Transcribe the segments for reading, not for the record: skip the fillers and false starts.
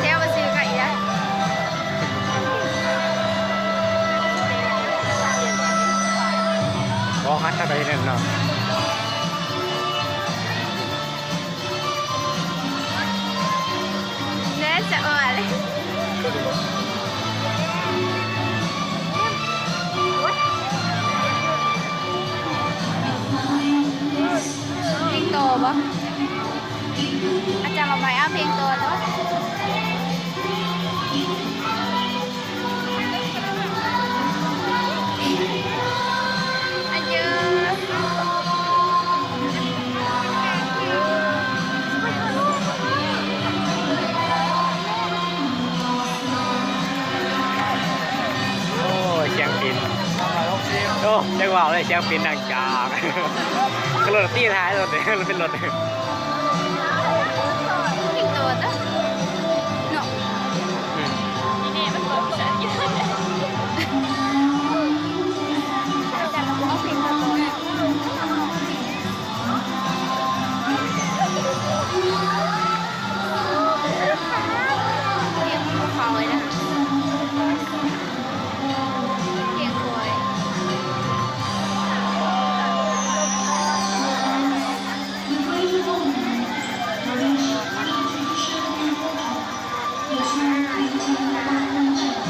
เจ้ามาซื้อไก่ยะก็ฮัทอะไรเนี่ยเนาะเนื้อจะอ่อนเลยเพลงโตปะอาจารย์มาไปเอาเพลงโตแล้วอายุโอ้เชียงปินโอ้จังหวะเลยเชียงปินดังจากก็รถตีท้ายรถเนี่ยมันเป็นรถเพลงโตจ้ะเนาะนี่มันตัวฉันกินแต่เราเอาเพลงโตเนี่ยเรียกภูเขาเลยนะเพียงคอย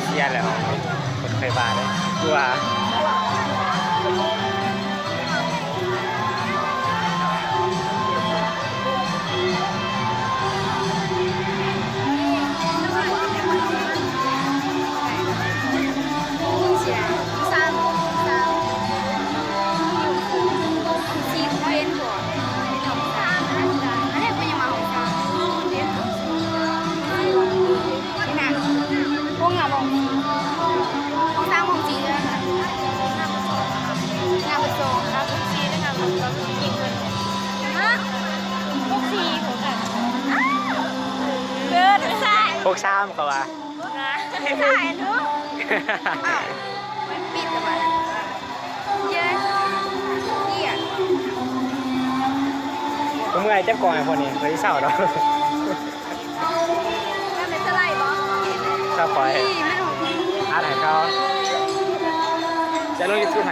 เสียแล้วคนเคยบาเลยกลัวพวกซ้ำเขาว่าถ่ายเนาะอ้าวปิดทำไมเย้เหี้ย ผมเมื่อยเจ็บกองไอ้พวกนี้เลยเศร้าเนาะ ถ้าเป็นสไลด์บอส เศร้าคอย ไม่รู้ อาร์ตให้เขาจะลงยูทูบ